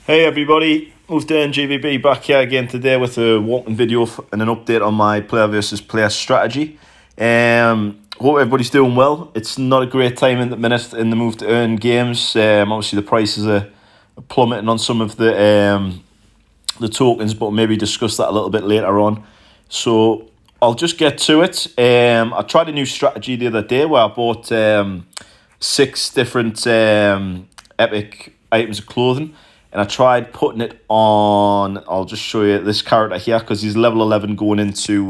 Hey everybody, Moved in GBB back here again today with a Walken video and an update on my player versus player strategy. Hope everybody's doing well. It's not a great time in the minute in the move to earn games. Obviously the prices are plummeting on some of the tokens, but maybe discuss that a little bit later on. So I'll just get to it. I tried a new strategy the other day where I bought 6 different epic items of clothing. And I tried putting it on, I'll just show you this character here, because he's level 11 going into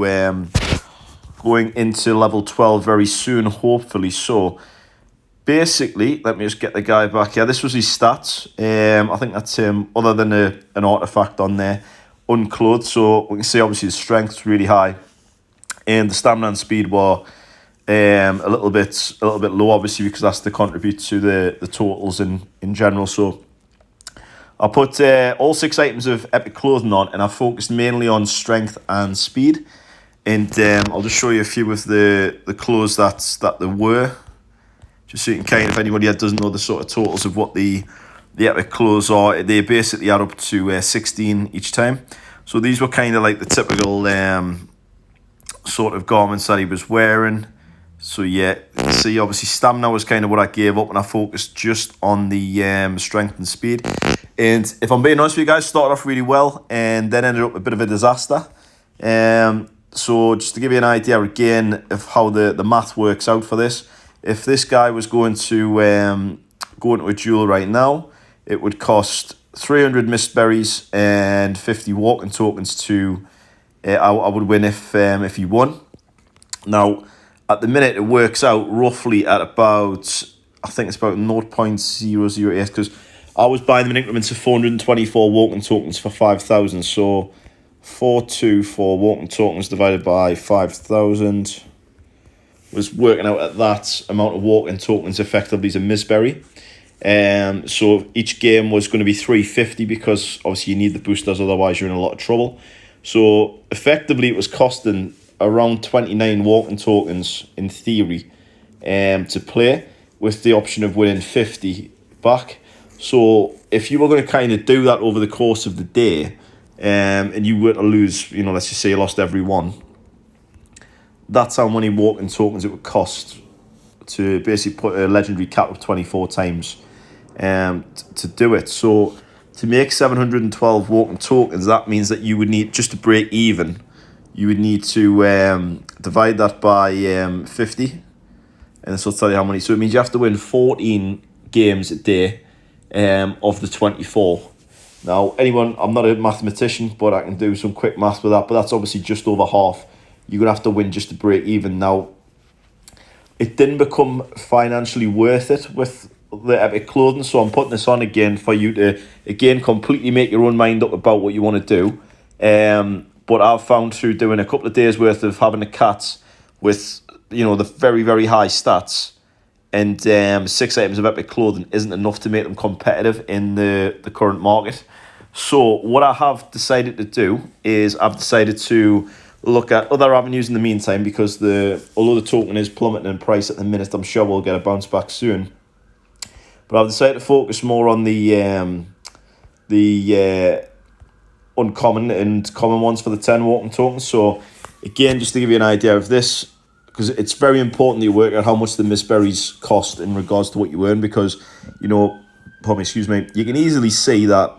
level 12 very soon, hopefully. So, basically, let me just get the guy back here. This was his stats. I think that's him, other than an artifact on there, unclothed. So, we can see, obviously, the strength's really high. And the stamina and speed were a little bit low, obviously, because that's to contribute to the totals in general. So, I put all 6 items of epic clothing on, and I focused mainly on strength and speed. And I'll just show you a few of the clothes that there were, just so you can kind of, if anybody doesn't know the sort of totals of what the epic clothes are, they basically add up to 16 each time. So these were kind of like the typical sort of garments that he was wearing. So yeah, you can see obviously stamina was kind of what I gave up, and I focused just on the strength and speed. And if I'm being honest with you guys, started off really well and then ended up a bit of a disaster. So just to give you an idea again of how the math works out for this, if this guy was going to go into a duel right now, it would cost 300 mist berries and 50 walking tokens to. I would win if he won. Now, at the minute, it works out roughly at about, I think it's about 0.008, because I was buying them in increments of 424 walking tokens for 5,000. So 424 walking tokens divided by 5,000 was working out at that amount of walking tokens effectively as a misberry. So each game was going to be 350, because obviously you need the boosters, otherwise you're in a lot of trouble. So effectively it was costing around 29 walking tokens in theory to play, with the option of winning 50 back. So if you were going to kind of do that over the course of the day, and you were to lose, let's just say you lost every one, that's how many walking tokens it would cost to basically put a legendary cap of 24 times to do it. So to make 712 walking tokens, that means that you would need, just to break even, you would need to divide that by 50, and this will tell you how many. So it means you have to win 14 games a day of the 24. Now, I'm not a mathematician, but I can do some quick maths with that, but that's obviously just over half. You're going to have to win just to break even. Now, it didn't become financially worth it with the epic clothing, so I'm putting this on again for you to, again, completely make your own mind up about what you want to do. But I've found through doing a couple of days worth of having a cat with, the very, very high stats, and 6 items of epic clothing isn't enough to make them competitive in the current market. So what I have decided to do is I've decided to look at other avenues in the meantime, because although the token is plummeting in price at the minute, I'm sure we'll get a bounce back soon. But I've decided to focus more on the uncommon and common ones for the 10 walking tokens. So again, just to give you an idea of this, because it's very important that you work out how much the misberries cost in regards to what you earn, because, you can easily see that,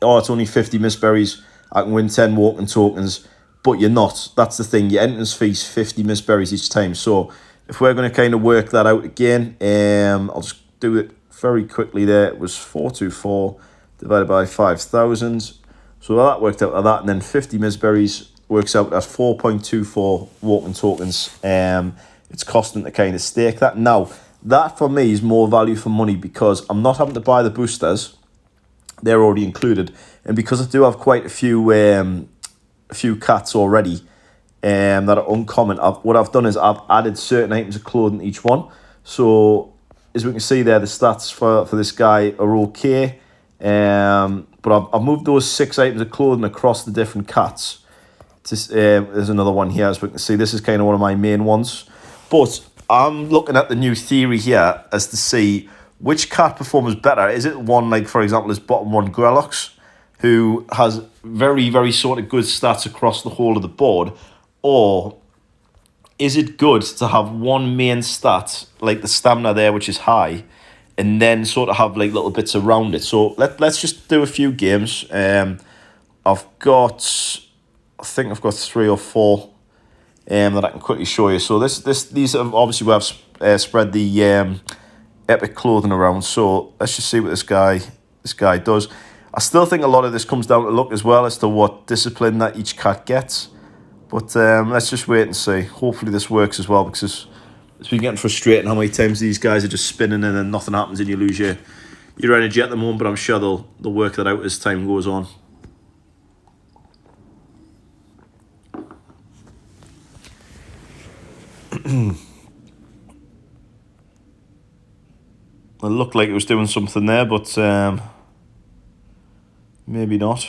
it's only 50 misberries, I can win 10 walking tokens, but you're not. That's the thing, your entrance fee's 50 misberries each time. So if we're going to kind of work that out again, I'll just do it very quickly there. It was 424 divided by 5,000. So that worked out like that, and then 50 misberries works out at 4.24 walking tokens. It's costing to kind of stake that. Now, that for me is more value for money, because I'm not having to buy the boosters. They're already included. And because I do have quite a few cats already that are uncommon, what I've done is I've added certain items of clothing to each one. So as we can see there, the stats for this guy are okay. But I've moved those 6 items of clothing across the different cats. There's another one here, as we can see. This is kind of one of my main ones. But I'm looking at the new theory here as to see which cat performs better? Is it one like, for example, this bottom one, Grelox, who has very, very sort of good stats across the whole of the board? Or is it good to have one main stat, like the stamina there, which is high, and then sort of have like little bits around it? So let's just do a few games. I think I've got 3 or 4 that I can quickly show you. So these are obviously where I've spread the epic clothing around. So let's just see what this guy does. I still think a lot of this comes down to luck as well as to what discipline that each cat gets. But let's just wait and see. Hopefully this works as well, because it's been getting frustrating how many times these guys are just spinning and then nothing happens and you lose your energy at the moment. But I'm sure they'll work that out as time goes on. It looked like it was doing something there, but maybe not.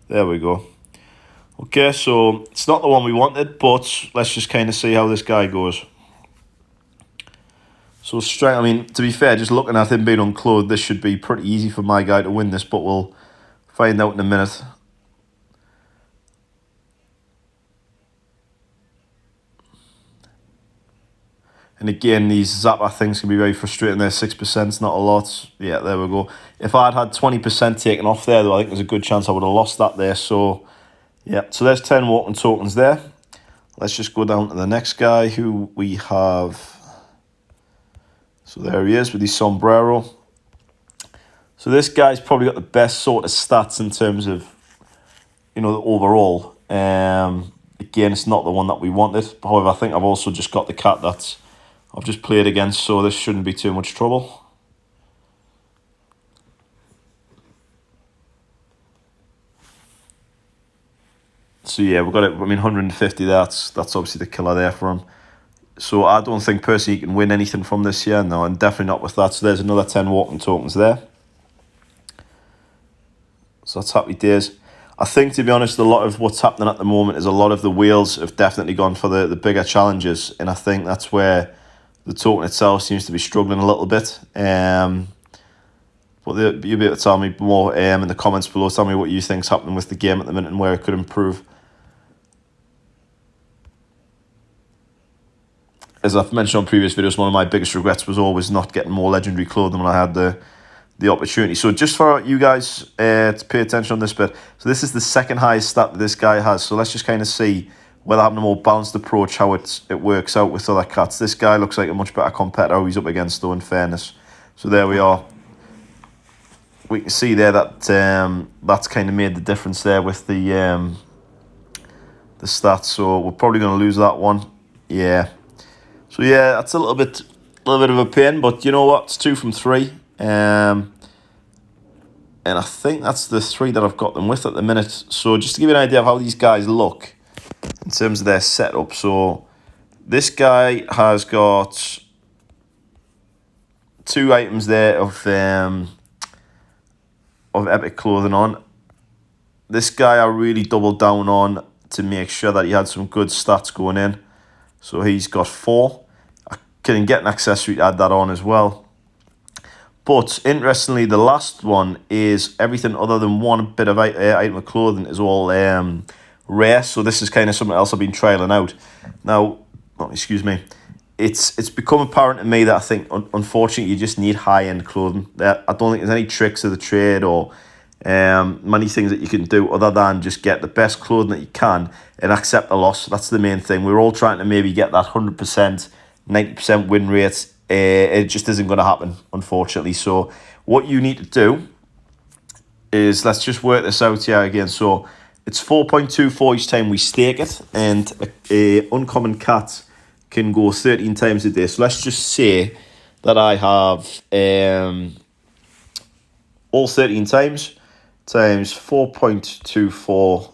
There we go. Okay, so it's not the one we wanted, but let's just kind of see how this guy goes. So straight, I mean, to be fair, just looking at him being unclothed, this should be pretty easy for my guy to win this, but we'll find out in a minute. And again, these Zappa things can be very frustrating. There, 6% is not a lot. Yeah, there we go. If I'd had 20% taken off there, though, I think there's a good chance I would have lost that there. So, yeah, so there's 10 Walken tokens there. Let's just go down to the next guy who we have. So there he is with his sombrero. So this guy's probably got the best sort of stats in terms of, the overall. Again, it's not the one that we wanted. However, I think I've also just got the cat that I've just played against, so this shouldn't be too much trouble. So yeah, we've got it. I mean, 150. That's obviously the killer there for him. So I don't think personally he can win anything from this year. No, and definitely not with that. So there's another 10 Walken tokens there. So that's happy days. I think, to be honest, a lot of what's happening at the moment is a lot of the wheels have definitely gone for the bigger challenges, and I think that's where the token itself seems to be struggling a little bit. But you'll be able to tell me more in the comments below. Tell me what you think's happening with the game at the minute and where it could improve. As I've mentioned on previous videos, one of my biggest regrets was always not getting more legendary clothing when I had the opportunity. So just for you guys to pay attention on this bit. So this is the second highest stat that this guy has. So let's just kind of see whether having a more balanced approach, how it works out with other cats. This guy looks like a much better competitor who he's up against, though, in fairness. So there we are. We can see there that that's kind of made the difference there with the stats. So we're probably going to lose that one. Yeah. So yeah, that's a little bit of a pain, but you know what? It's 2 from 3. And I think that's the 3 that I've got them with at the minute. So just to give you an idea of how these guys look in terms of their setup. So this guy has got 2 items there of epic clothing on. This guy I really doubled down on to make sure that he had some good stats going in. So he's got 4. I can get an accessory to add that on as well. But interestingly, the last one is everything other than one bit of item of clothing is all rare. So this is kind of something else I've been trialing out. Now, excuse me, it's become apparent to me that I think, unfortunately, you just need high-end clothing. I don't think there's any tricks of the trade or many things that you can do other than just get the best clothing that you can and accept a loss. That's the main thing. We're all trying to maybe get that 100%, 90% win rate. It just isn't going to happen, unfortunately. So what you need to do is, let's just work this out here again. So it's 4.24 each time we stake it, and a uncommon cat can go 13 times a day. So let's just say that I have all 13 times 4.24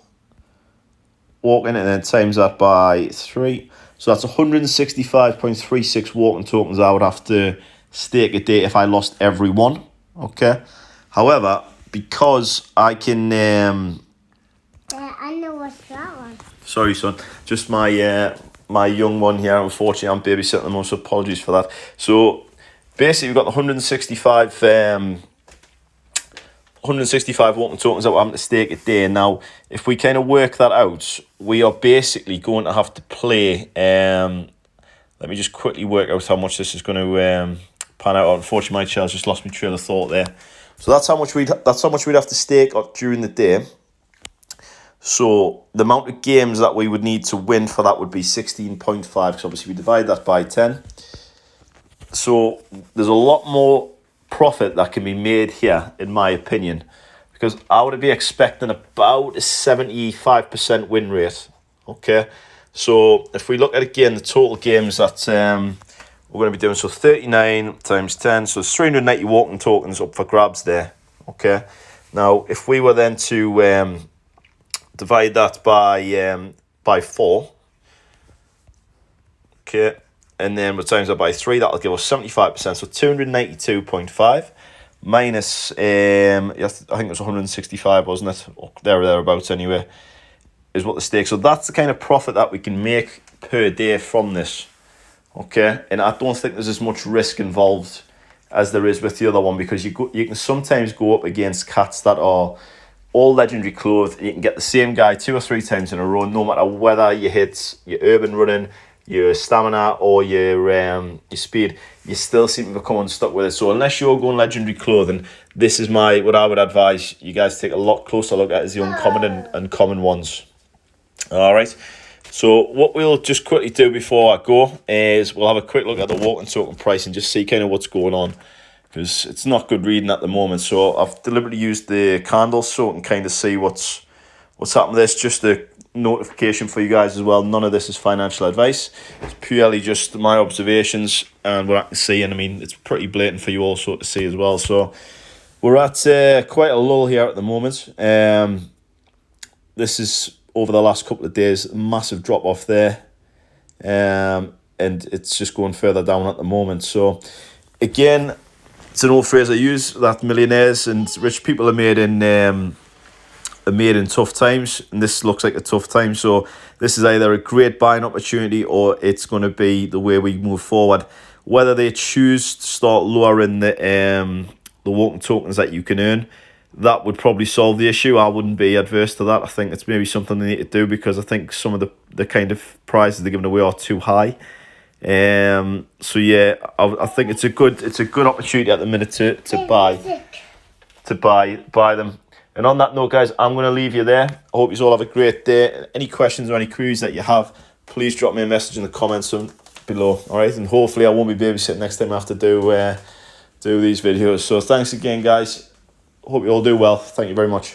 Walken, and then times that by 3. So that's 165.36 Walken tokens I would have to stake a day if I lost every one. Okay. However, because I can I know what's that one. Sorry, son. Just my my young one here. Unfortunately, I'm babysitting them, so apologies for that. So basically, we've got the 165 Walken tokens that we're having to stake a day. Now, if we kind of work that out, we are basically going to have to play. Let me just quickly work out how much this is going to pan out. Unfortunately, my child's just lost my trail of thought there. So that's how much we'd have to stake up during the day. So the amount of games that we would need to win for that would be 16.5, because obviously we divide that by 10. So there's a lot more profit that can be made here, in my opinion, because I would be expecting about a 75% win rate. Okay, so if we look at, again, the total games that we're going to be doing, so 39 times 10, so it's 390 Walken tokens up for grabs there. Okay, now if we were then to divide that by 4, okay, and then we times that by 3, that'll give us 75%, so 292.5 minus, I think it was 165, wasn't it? Or there or thereabouts anyway, is what the stake. So that's the kind of profit that we can make per day from this, okay? And I don't think there's as much risk involved as there is with the other one, because you can sometimes go up against cats that are all legendary clothed. You can get the same guy 2 or 3 times in a row, no matter whether you hit your urban running, your stamina, or your speed. You still seem to become unstuck with it. So unless you're going legendary clothing, this is what I would advise you guys take a lot closer look at, is the uncommon and common ones. All right. So what we'll just quickly do before I go is we'll have a quick look at the Walken token price and just see kind of what's going on, because it's not good reading at the moment. So I've deliberately used the candles so I can kind of see what's happening. This just a notification for you guys as well. None of this is financial advice. It's purely just my observations and what I can see. And I mean, it's pretty blatant for you also to see as well. So we're at quite a lull here at the moment. This is over the last couple of days, a massive drop off there. And it's just going further down at the moment. So again, it's an old phrase I use, that millionaires and rich people are made in tough times, and this looks like a tough time. So this is either a great buying opportunity or it's going to be the way we move forward. Whether they choose to start lowering the Walken tokens that you can earn, that would probably solve the issue. I wouldn't be adverse to that. I think it's maybe something they need to do, because I think some of the kind of prizes they're giving away are too high. So yeah, I think it's a good opportunity at the minute to buy them. And on that note, guys, I'm going to leave you there. I hope you all have a great day. Any questions or any queries that you have, please drop me a message in the comments below. All right, and hopefully I won't be babysitting next time I have to do these videos. So thanks again, guys. Hope you all do well. Thank you very much.